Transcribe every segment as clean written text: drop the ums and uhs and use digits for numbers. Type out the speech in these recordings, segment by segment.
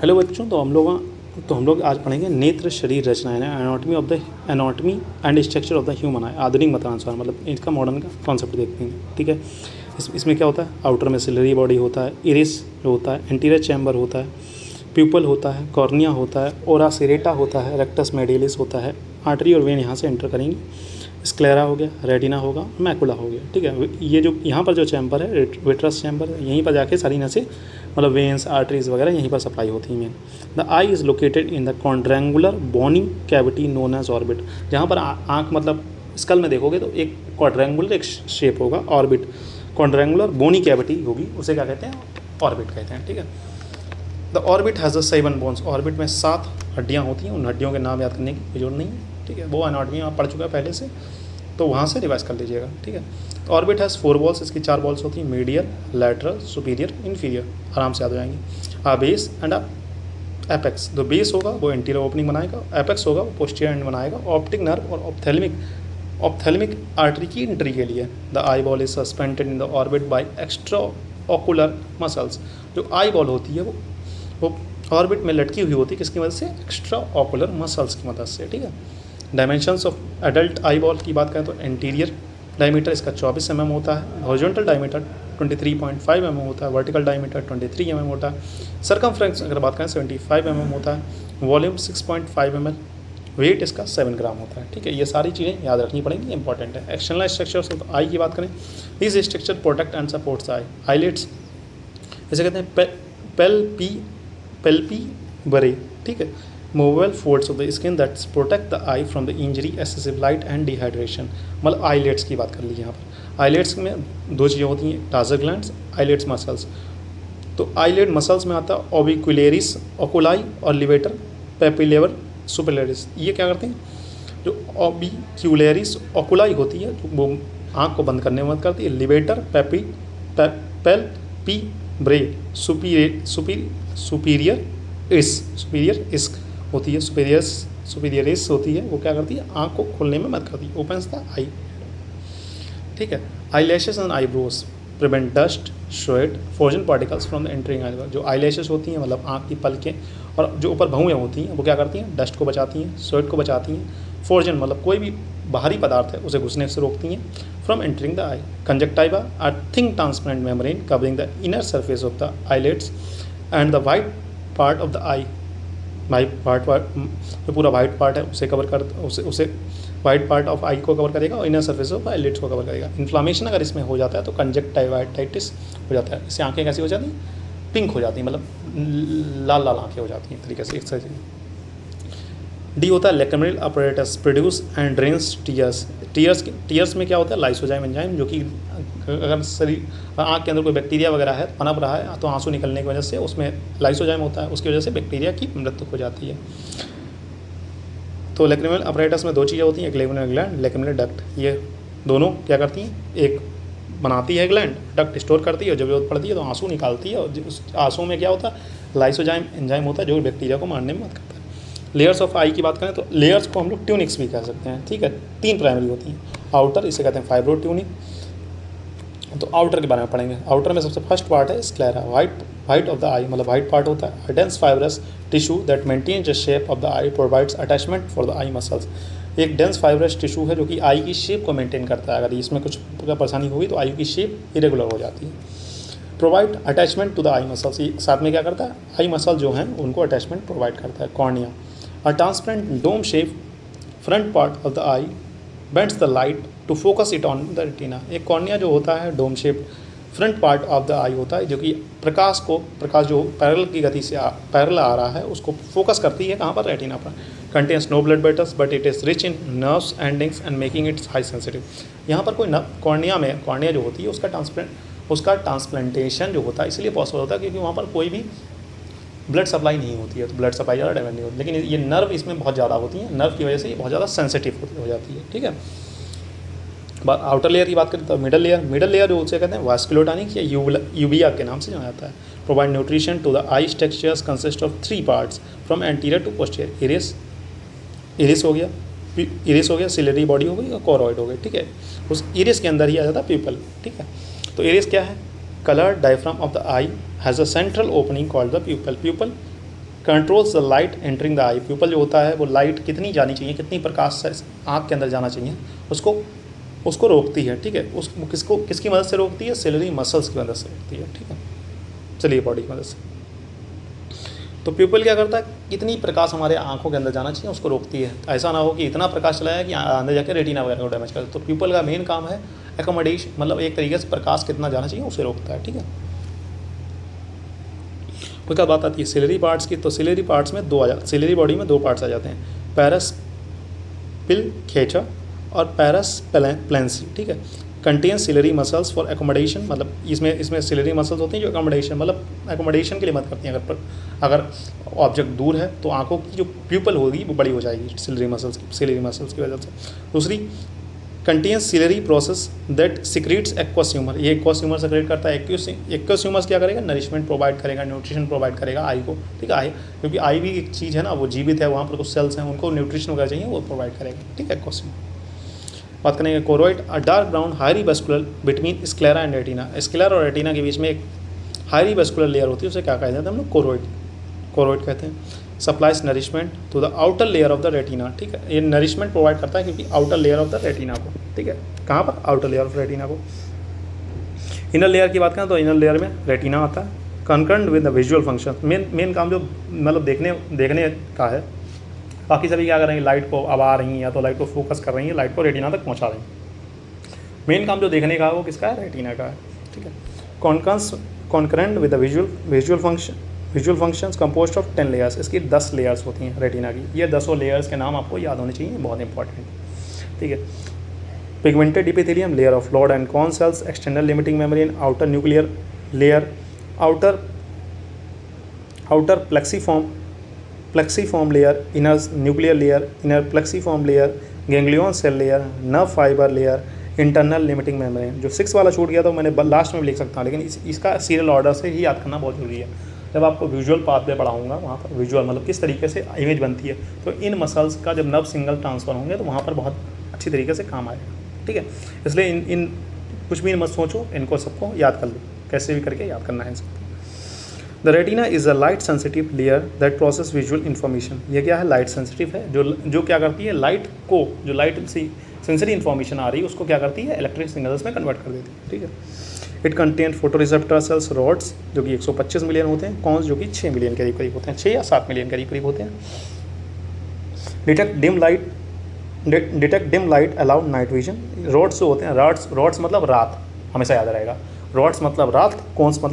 Hello बच्चों, तो हम लोग आज पढ़ेंगे नेत्र शरीर रचना है anatomy and structure of the human आई, आधुनिक मतानुसार, मतलब इसका मॉडर्न का कॉन्सेप्ट देखते हैं। ठीक है, इसमें क्या होता है? आउटर में सिलरी बॉडी होता है, इरिस जो होता है, एंटीरियर चैम्बर होता है, प्यूपल होता है, कॉर्निया होता है, ओरा सेरेटा होता है, रेक्टस मेडियलिस होता है, आर्टरी और वेन यहाँ से एंटर करेंगे, स्क्लेरा हो गया, रेटिना होगा, मैकुला हो गया। ठीक है, ये जो यहाँ पर जो चैम्बर है विट्रस चैम्बर है, यहीं पर जाके सारी नसें मतलब वेंस आर्टरीज वगैरह यहीं पर सप्लाई होती हैं। The eye is located in the quadrangular bony cavity known as orbit. जहाँ पर आँख मतलब स्कल में देखोगे तो एक क्वाड्रेंगुलर एक शेप होगा, ऑर्बिट, क्वाड्रेंगुलर बोनी कैविटी होगी, उसे क्या कहते हैं? ऑर्बिट कहते हैं। ठीक है, the orbit has the 7 bones. Orbit में 7 हड्डियाँ होती हैं, उन हड्डियों के नाम याद करने की जरूरत नहीं है। ठीक है, वो एनाटॉमी आप पढ़ चुका है पहले से, तो वहाँ से रिवाइज कर लीजिएगा। ठीक है, तो ऑर्बिट हैज़ 4 बॉल्स, इसकी 4 बॉल्स होती हैं, मीडियल, लैटरल, सुपीरियर, इन्फीरियर, आराम से याद हो जाएंगे। A base and apex. जो बेस होगा वो एंटीरियर ओपनिंग बनाएगा, एपेक्स होगा वो पोस्टीरियर एंड बनाएगा। ऑप्टिक नर्व और ऑप्थेलमिक आर्टरी की एंट्री के लिए। The eyeball is suspended in the orbit by extraocular muscles. जो आई बॉल होती है वो ऑर्बिट में लटकी हुई होती है, किसकी मदद से? एक्स्ट्रा ऑकुलर मसल्स की मदद से। ठीक है, dimensions of adult eye ball की बात करें तो एंटीरियर डायमीटर इसका 24 mm होता है, हॉरिजॉन्टल डायमीटर 23.5 mm होता है, वर्टिकल डायमीटर 23 mm होता है, सर्कमफ्रेंस अगर बात करें 75 mm होता है, वॉल्यूम 6.5 ml, वेट इसका 7 ग्राम होता है। ठीक है, ये सारी चीज़ें याद रखनी पड़ेंगी, इंपॉर्टेंट है। एक्सटर्नल स्ट्रक्चर्स ऑफ आई की बात करें, this structure protect and supports I. Eyelids इसे कहते हैं पेल्पीबरे। ठीक है, movable folds of the skin that's protect the I from the injury, excessive light and dehydration. मतलब आईलेट्स की बात कर लीजिए। यहाँ पर आईलेट्स में 2 चीज़ें होती हैं, टाजर ग्लैंड्स, आईलेट्स मसल्स। तो आईलेट मसल्स में आता है ऑबिक्युलेरिस ओकुलाई और लिवेटर पेपिलेवर सुपेरियरिस। ये क्या करते हैं? जो ऑबिक्युलेरिस ओकुलाई होती है वो आँख को बंद करने में मदद करती है, लिवेटर पेल्पीब्रे सुपीरियर इस्क होती है, सुपीरियरिस होती है, वो क्या करती है? आँख को खोलने में मदद करती है, ओपन्स द आई। ठीक है, eyelashes and eyebrows prevent dust, sweat, foreign particles from the entering eye. जो आई लैशेस होती हैं मतलब आँख की पलकें, और जो ऊपर भौहें होती हैं वो क्या करती हैं? डस्ट को बचाती हैं, स्वेट को बचाती हैं, फॉर्जन मतलब कोई भी बाहरी पदार्थ है उसे घुसने से रोकती हैं, from entering the eye. Conjunctiva are thin transparent membrane covering the inner surface of the eyelids and the white part of the eye. Part जो पूरा वाइट पार्ट है उसे कवर कर उसे वाइट पार्ट ऑफ आई को कवर करेगा और inner surface of eyelids को कवर करेगा। इन्फ्लामेशन अगर इसमें हो जाता है तो कंजक्टिवाइटिस हो जाता है, इससे आंखें कैसी हो जाती हैं? पिंक हो जाती हैं, मतलब लाल लाल आंखें हो जाती हैं, तरीके से एक साइड। डी होता है lacrimal apparatus produce and drains tears. Tears में क्या होता है? लाइसोजाइम एंजाइम, जो कि अगर शरीर आँख के अंदर कोई बैक्टीरिया वगैरह है, पनप रहा है, तो आंसू निकलने की वजह से उसमें लाइसोजाइम होता है, उसकी वजह से बैक्टीरिया की मृत्यु हो जाती है। तो लेक्रिमल अपरेटस में 2 चीज़ें होती हैं, एक लेक्रिमल ग्लैंड, लेक्रिमल डक्ट। ये दोनों क्या करती हैं? एक बनाती है ग्लैंड, डक्ट स्टोर करती है, और जब जरूरत पड़ती है तो आंसू निकालती है, और उस आंसू में क्या होता है? लाइसोजाइम एंजाइम होता है, जो बैक्टीरिया को मारने में मदद करता है। लेयर्स ऑफ आई की बात करें तो लेयर्स को हम लोग ट्यूनिक्स भी कह सकते हैं। ठीक है, 3 प्राइमरी होती हैं। आउटर इसे कहते हैं फाइब्रो ट्यूनिक। तो आउटर के बारे में पढ़ेंगे। आउटर में सबसे फर्स्ट पार्ट है sclera, white of the eye, मतलब वाइट पार्ट होता है, dense fibrous tissue that maintains the shape of the eye, provides attachment for the eye muscles. एक डेंस फाइब्रस टिश्यू है जो कि आई की शेप को मेंटेन करता है। अगर इसमें कुछ परेशानी होगी तो आई की शेप इरेगुलर हो जाती है। Provide attachment to the eye muscles, साथ में क्या करता है? आई मसल जो हैं उनको अटैचमेंट प्रोवाइड करता है। Cornea, a transparent dome shape front part of the eye bends the light to focus it on the retina. एक कॉर्निया जो होता है dome shape front part of the eye होता है, जो कि प्रकाश जो पैरेलल की गति से पैरेलल आ रहा है उसको फोकस करती है, कहाँ पर? रेटिना पर। Contains no blood vessels but it is rich in nerves endings and making its high sensitive. यहाँ पर कोई कॉर्निया जो होती है उसका ट्रांसप्लांटेशन जो होता है इसलिए पॉसिबल होता है क्योंकि वहाँ पर कोई भी ब्लड सप्लाई नहीं होती है, तो ब्लड सप्लाई ज़्यादा डैमेज नहीं होती। लेकिन ये नर्व इसमें बहुत ज़्यादा होती हैं, नर्व की वजह से ये बहुत ज़्यादा सेंसिटिव हो जाती है। ठीक है, आउटर लेयर की बात करें तो मिडल लेयर जो उसे कहते हैं वास्कुलोटानिक या यूबिया के नाम से जाना जाता है। Provide nutrition to the eye structures consist of 3 parts from anterior to posterior. Iris हो गया, सिलरी बॉडी हो गई और कोरॉइड हो गई। ठीक है, उस इरिस के अंदर ही आ जाता है प्यूपल। ठीक है, तो इरिस क्या है? Colour diaphragm of the eye has a central opening called the pupil. Pupil controls the light entering the eye. Pupil जो होता है वो लाइट कितनी जानी चाहिए, कितनी प्रकाश से आँख के अंदर जाना चाहिए, उसको रोकती है। ठीक है, किसकी मदद से रोकती है? सिलरी मसल्स की मदद से रोकती है। ठीक है, चलिए बॉडी की मदद से। तो प्यूपल क्या करता है, कितनी प्रकाश हमारे आंखों के अंदर जाना चाहिए उसको रोकती है। ऐसा ना हो कि इतना प्रकाश चला जाए कि अंदर जाकर रेटिना वगैरह को डैमेज कर दे। तो प्यूपल का मेन काम है एकोमोडेशन, मतलब एक तरीके से प्रकाश कितना जाना चाहिए उसे रोकता है। ठीक है, उसके बाद बात आती है सिलरी पार्ट्स की। तो सिलरी पार्ट्स में सिलरी बॉडी में 2 पार्ट्स आ जाते हैं, पैरस पिलखेटा और पैरस प्लेंसी। ठीक है, contain ciliary muscles for accommodation, मतलब इसमें सिलरी मसल्स होती हैं जो एकोमोडेशन, मतलब एकोमोडेशन के लिए मदद करती हैं। अगर ऑब्जेक्ट दूर है तो आंखों की जो प्यूपल होगी वो बड़ी हो जाएगी सिलरी मसल्स की वजह से। दूसरी, contains ciliary process that secretes aqueous humour, ये एक्वस ह्यूमर सेक्रेट करता है। एक्वस ह्यूमर क्या करेगा? नरिशमेंट प्रोवाइड करेगा, न्यूट्रिशन प्रोवाइड करेगा आई को। ठीक है, आई, क्योंकि आई भी एक चीज़ है ना, वो जीवित है, वहाँ पर कुछ सेल्स हैं, उनको न्यूट्रिशन वगैरह चाहिए, वो प्रोवाइड करेगा। ठीक है, एक्वस ह्यूमर। बात करेंगे choroid, a dark brown highly vascular between sclera and retina. Sclera और रेटिना के बीच में एक हाईली वेस्कुलर लेयर होती है, उसे क्या कहते हैं हम लोग? कोरोइड कहते हैं। Supplies nourishment to the outer layer of the retina. ठीक है, ये नरिशमेंट प्रोवाइड करता है क्योंकि outer layer of the retina को। ठीक है, कहाँ पर? आउटर लेयर ऑफ रेटिना को। इनर लेयर की बात करें तो इनर लेयर में रेटिना आता है। Conquered with the visual function, main काम जो मतलब देखने का है। बाकी सभी क्या कर रहे हैं? लाइट को अब आ रही हैं या तो लाइट को फोकस कर रही हैं, लाइट को रेटिना तक पहुँचा रही हैं। मेन काम जो देखने का है वो किसका है? रेटिना का है। ठीक है, concurrent with the visual functions compost of 10 layers. इसकी 10 लेयर्स होती हैं रेटिना की। ये 10 लेयर्स के नाम आपको याद होने चाहिए, बहुत इंपॉर्टेंट। ठीक है, pigmented epithelium, layer of rod and cone cells, external limiting membrane, outer nuclear layer, outer plexiform layer, inner nuclear layer, inner plexiform layer, ganglion cell layer, nerve fibre layer, internal limiting membrane. जो 6 वाला छूट गया तो मैंने last में भी लिख सकता हूँ, लेकिन इसका सीरियल ऑर्डर से ही याद करना बहुत जरूरी है। जब आपको विजुअल पाथवे पढ़ाऊंगा वहाँ पर विजुअल मतलब किस तरीके से इमेज बनती है, तो इन मसल्स का जब नर्व सिग्नल ट्रांसफर होंगे तो वहाँ पर बहुत अच्छी तरीके से काम आएगा। ठीक है, इसलिए इन कुछ भी मत सोचो, इनको सबको याद कर लो, कैसे भी करके याद करना है सबको। The retina is a light sensitive layer that process visual information. ये क्या है? लाइट सेंसिटिव है, जो क्या करती है? लाइट को, जो लाइट से सेंसरी इन्फॉर्मेशन आ रही है उसको क्या करती है? इलेक्ट्रिक सिग्नल्स में कन्वर्ट कर देती है। ठीक है, it contain photo receptor cells rods जो कि 125 मिलियन होते हैं, कॉन्स जो कि 6 मिलियन के करीब होते हैं, 6 या 7 मिलियन के करीब होते हैं। Detect dim light allowed night vision. Rods जो होते हैं, रॉड्स मतलब रात, हमेशा याद रहेगा। रॉड्स मतलब रात, कॉन्स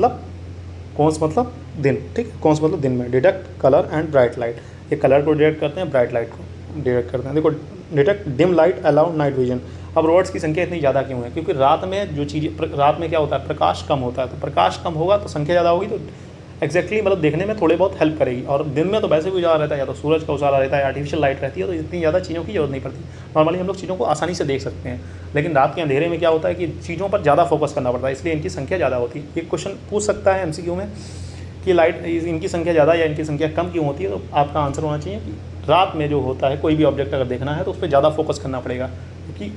मतलब दिन। ठीक है, कॉन्स मतलब दिन में। Detect colour and bright light, ये कलर को डिटेक्ट करते हैं, ब्राइट लाइट को डिटेक्ट करते हैं। देखो, detect dim light allowed night vision. अब रॉड्स की संख्या इतनी ज़्यादा क्यों है? क्योंकि रात में जो चीज़ें, रात में क्या होता है? प्रकाश कम होता है, तो प्रकाश कम होगा तो संख्या ज़्यादा होगी, तो एक्जैक्टली मतलब देखने में थोड़े बहुत हेल्प करेगी। और दिन में तो वैसे भी उजाला रहता है, या तो सूरज का उजाला रहता है, आर्टिफिशियल लाइट रहती है, तो इतनी ज़्यादा चीज़ों की जरूरत नहीं पड़ती। नॉर्मली हम लोग चीज़ों को आसानी से देख सकते हैं, लेकिन रात के अंधेरे में क्या होता है कि चीज़ों पर ज़्यादा फोकस करना पड़ता है, इसलिए इनकी संख्या ज़्यादा होती है। ये क्वेश्चन पूछ सकता है MCQ में कि लाइट इनकी संख्या ज़्यादा या इनकी संख्या कम क्यों होती है, तो आपका आंसर होना चाहिए कि रात में जो होता है कोई भी ऑब्जेक्ट अगर देखना है तो उस पर ज़्यादा फोकस करना पड़ेगा, क्योंकि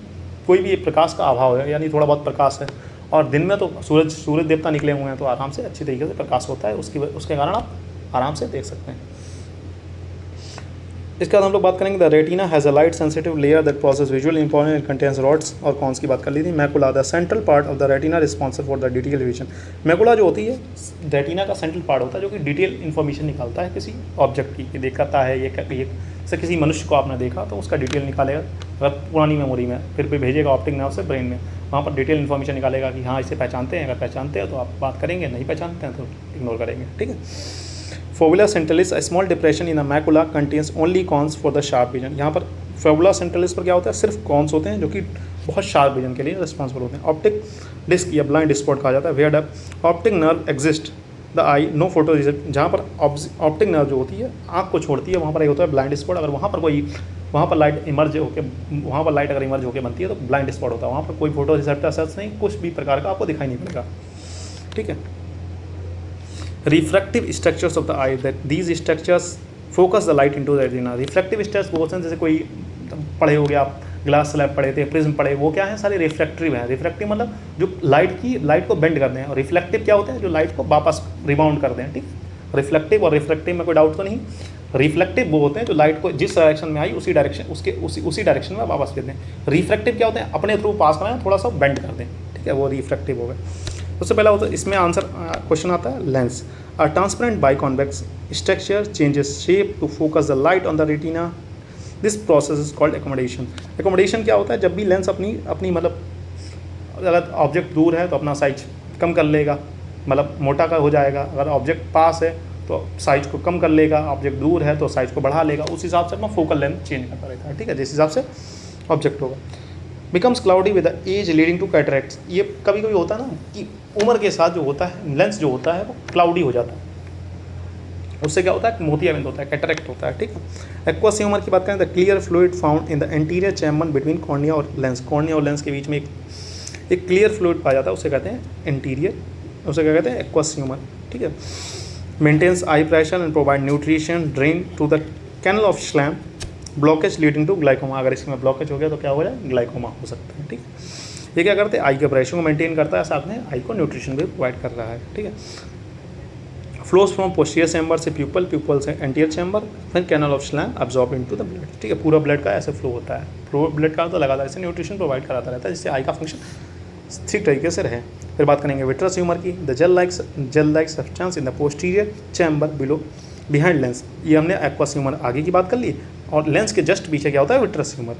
कोई भी प्रकाश का अभाव है, यानी थोड़ा बहुत प्रकाश है। और दिन में तो सूरज देवता निकले हुए हैं, तो आराम से अच्छी तरीके से प्रकाश होता है, उसके कारण आप आराम से देख सकते हैं। इसके बाद हम लोग बात करेंगे the retina has a light sensitive layer that process visual information and contains rods और कॉन्स की बात कर ली थी। Macula the central part of the retina responsible for the detail vision. Macula जो होती है रेटिना का सेंट्रल पार्ट होता है जो कि डिटेल इन्फॉर्मेशन निकालता है किसी ऑब्जेक्ट की, देखता है ये से किसी मनुष्य को आपने देखा तो उसका डिटेल निकालेगा, अगर पुरानी मेमोरी में फिर भेजेगा ऑप्टिक नर्व से ब्रेन में, वहाँ पर डिटेल इन्फॉर्मेशन निकालेगा कि हाँ इसे पहचानते हैं, अगर पहचानते हैं तो आप बात करेंगे, नहीं पहचानते हैं तो इग्नोर करेंगे। ठीक है, fovea centralis, a small depression in a macula contains only cones for the sharp vision. यहाँ पर फोबुला सेंट्रलिस पर क्या होता है? सिर्फ कॉन्स होते हैं जो कि बहुत शार्प विजन के लिए रिस्पॉन्सिबल होते हैं। ऑप्टिक डिस्क या ब्लाइंड स्पॉट कहा जाता है। Where optic nerve exist the eye no photo receptor. जहाँ पर ऑप्टिक नर्व जो होती है आँख को छोड़ती है, वहाँ पर एक होता है ब्लाइंड स्पॉट। अगर वहाँ पर लाइट इमर्ज होकर, वहाँ पर लाइट अगर इमर्ज होकर बनती है तो ब्लाइंड स्पॉट होता है, वहाँ पर कोई फोटो रिसेप्टर सर्च नहीं, कुछ भी प्रकार का आपको दिखाई नहीं पड़ेगा। ठीक है, refractive structures of the I that these structures focus the light into the retina. Refractive structures वो जैसे कोई पढ़े हो गया आप, ग्लास स्लैब पढ़े थे, प्रिज्म पढ़े, वो क्या है? सारे रिफ्लेक्टिव हैं। रिफ्लेक्टिव मतलब जो लाइट को बेंड करते हैं, और रिफ्लेक्टिव क्या होते हैं? जो लाइट को वापस रिबाउंड करते हैं। ठीक है, रिफ्लेक्टिव और रिफ्रैक्टिव में कोई डाउट तो नहीं। रिफ्लेक्टिव वो होते हैं जो लाइट को जिस डायरेक्शन में आई उसी डायरेक्शन उसी डायरेक्शन में वापस देते हैं। रिफ्रैक्टिव क्या होते हैं, अपने थ्रू पास कराएं, थोड़ा सा बेंड कर दें, ठीक है, वो रिफ्रैक्टिव हो गए। सबसे पहला होता है इसमें आंसर क्वेश्चन आता है lens. A transparent biconvex structure changes shape to focus the light on the retina, this process is called accommodation. Accommodation क्या होता है, जब भी लेंस अपनी मतलब अगर ऑब्जेक्ट दूर है तो अपना साइज कम कर लेगा, मतलब मोटा का हो जाएगा। अगर ऑब्जेक्ट पास है तो साइज को कम कर लेगा, ऑब्जेक्ट दूर है तो साइज को बढ़ा लेगा। उस हिसाब से अपना फोकल लेंथ चेंज करता रहता है, ठीक है, जिस हिसाब से ऑब्जेक्ट होगा। Becomes cloudy with the age leading to cataracts. ये कभी कभी होता है ना कि उम्र के साथ जो होता है लेंस जो होता है वो क्लाउडी हो जाता है, उससे क्या होता है, मोतियाबिंद होता है, कैटरेक्ट होता है, ठीक है। एक्वस ह्यूमर की बात करें तो clear fluid found in the anterior chamber between cornea और लेंस। कॉर्निया और लेंस के बीच में एक क्लियर फ्लूइड पाया जाता है, उसे कहते हैं एंटीरियर, उसे क्या कहते हैं, एक्वस ह्यूमर, ठीक है। Maintains eye pressure and provide nutrition drain to the canal of Schlemm, blockage leading to glaucoma. अगर इसमें ब्लॉकेज हो गया तो क्या हो जाए, ग्लाइकोमा हो सकता है, ठीक है। ये क्या करते हैं, आई के प्रेशर को मेंटेन करता है, साथ में आई को न्यूट्रिशन भी प्रोवाइड कर रहा है, ठीक है। फ्लोज फ्रॉम पोस्टीरियर चैम्बर से प्यूपल से एंटीरियर चैम्बर, फिर canal of Schlemm absorb into the blood, ठीक है। पूरा ब्लड का ऐसे फ्लो होता है, पूरा ब्लड का तो लगातार ऐसे न्यूट्रिशन प्रोवाइड कराता रहता है, जिससे आई का फंक्शन ठीक तरीके से रहे। फिर बात करेंगे विट्रस ह्यूमर की। The gel like substance in the posterior chamber below behind lens. ये हमने एक्वस ह्यूमर आगे की बात कर ली, और लेंस के जस्ट पीछे क्या होता है, vitreous humour.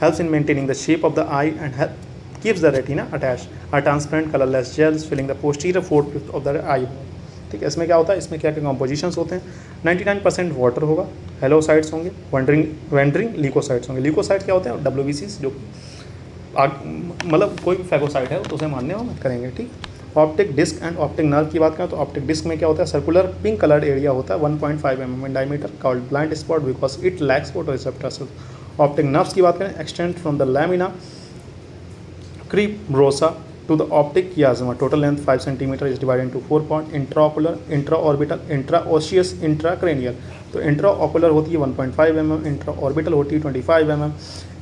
Helps in maintaining the shape of the eye and keeps the retina attached. Are transparent colourless gels filling the posterior 4/5 of the eye, ठीक है। इसमें क्या होता है, इसमें क्या क्या कॉम्पोजिशंस होते हैं, 99% वाटर होगा, हेलोसाइट्स होंगे, वेंडरिंग ल्यूकोसाइट्स होंगे। ल्यूकोसाइट क्या होते हैं, WBCs, जो मतलब कोई भी फैगोसाइट है तो उसे मानने में मत करेंगे, ठीक। Optic disc and optic nerve की बात करें तो ऑप्टिक डिस्क में क्या होता है, सर्कुलर पिंक कलर्ड एरिया होता है 1.5 mm in diameter, called blind spot because it lacks photoreceptors. Optic nerves की बात करें, extend from the lamina cribrosa to the optic chiasma. Total length 5 cm is divided into 4 parts: intraocular, intraorbital, intraosseous, intracranial. तो intraocular होती है 1.5 mm, इंट्राऑर्बिटल होती है 25 mm,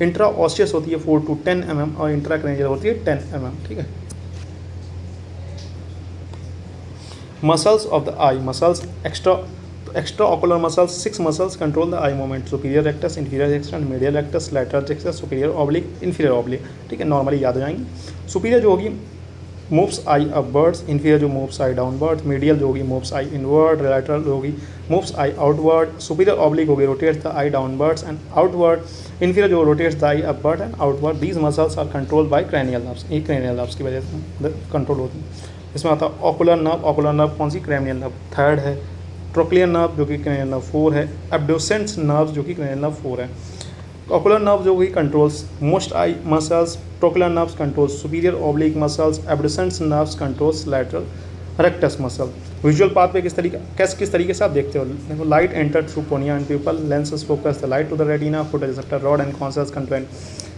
इंट्राओसियस होती है 4 to 10 mm और इंट्राक्रेनियल होती है 10 mm, ठीक है। Muscles of the eye, muscles extra ocular muscles, 6 muscles control the eye movement, superior rectus, inferior rectus, medial rectus, lateral rectus, superior oblique, inferior oblique, ठीक है, नॉर्मली याद हो जाएंगे। सुपीरियर जो होगी मूव्स आई अपवर्ड्स, इंफीरियर जो मूव्स आई downward, medial जो होगी मूव्स आई इनवर्ड, लैटरल जो होगी मूव्स आई आउटवर्ड, सुपीरियर ऑब्लिक होगी rotates the I downwards and outward, inferior जो rotates the eye upward and outward. These muscles are control by cranial nerves, ये cranial nerves की वजह से कंट्रोल होती है। इसमें आता है ऑकुलर नर्व, ऑकुलर नर्व कौन सी, क्रैनियल नर्व, थर्ड है। ट्रोक्लियर नर्व जो कि क्रैनियल नर्व 4 है। एब्ड्यूसेंस नर्व जो कि क्रैनियल नर्व 4 है। ऑकुलर नर्व जो कि controls most eye muscles, trochlear nerves controls superior oblique muscles, abducens nerves controls lateral rectus muscle. Visual pathway किस तरीके से आप देखते हो, देखो, light enter through cornea and pupil, lenses focus the light to the retina, photoreceptor rod and cones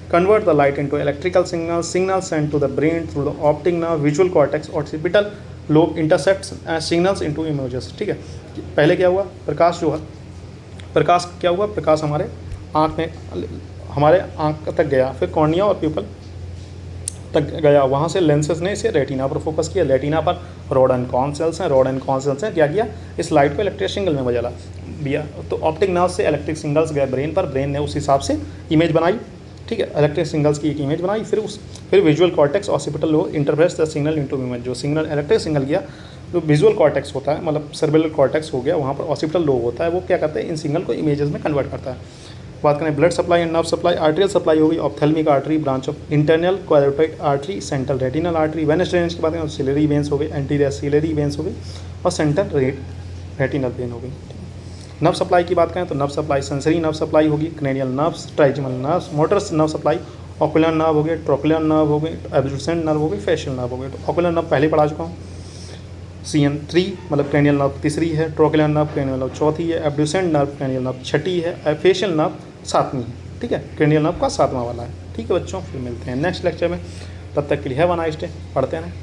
convert the light into electrical signals sent to the brain through the optic nerve, visual cortex, occipital lobe intercepts signals into images, ठीक है। पहले क्या हुआ, प्रकाश जो है, प्रकाश क्या हुआ, प्रकाश हमारे आँख तक गया, फिर कॉर्निया और प्यूपल तक गया, वहाँ से लेंसेज ने इसे रेटिना पर फोकस किया। रेटिना पर रॉड एंड कॉन सेल्स हैं, रॉड एंड कॉन सेल्स हैं, क्या किया, इस लाइट को इलेक्ट्रिक सिग्नल में बदला दिया। तो ऑप्टिक नर्व से इलेक्ट्रिक सिग्नल्स गए ब्रेन पर, ब्रेन ने उस हिसाब से इमेज बनाई, ठीक है, इलेक्ट्रिक सिग्नल्स की एक इमेज बनाई। फिर visual cortex occipital lobe interprets the signal into image, जो सिग्नल इलेक्ट्रिक सिग्नल गया, जो विजुअल कॉर्टेक्स होता है, मतलब सेरेब्रल कॉर्टेक्स हो गया, वहाँ पर ऑसिपिटल लोब होता है, वो क्या करता है, इन सिग्नल को इमेजेस में कन्वर्ट करता है। बात करें blood supply and nerve supply, arterial supply होगी ophthalmic artery, branch of internal carotid artery, central retinal artery. Venous drainage की बात करें सिलरी वेन्स हो गए, एंटीरियर सिलरी वेन्स हो गई और सेंट्रल रेटिनल वेन हो गई। नर्व सप्लाई की बात करें तो nerve supply sensory nerve supply होगी, cranial nerves, trigeminal nerves, motors nerve supply, ocular nerve हो गए, ट्रोकुलर नर्व हो गए, एब्ड्यूसेंट नर्व हो गई, फेशियल नर्व हो गए। तो ऑकुलर नर्व पहले पढ़ा चुका हूँ, CN3 मतलब क्रेनियल नर्व तीसरी है, ट्रोकुलर नर्व क्रेनियल नर्व चौथी है, एब्ड्यूसेंट नर्व क्रेनियल नर्व छठी है, फेशियल नर्व 7वीं है, ठीक है, क्रेनियल नर्व का 7वां वाला है। ठीक है बच्चों, फिर मिलते हैं नेक्स्ट लेक्चर में, तब तक के लिए हैव अ नाइस डे, पढ़ते हैं।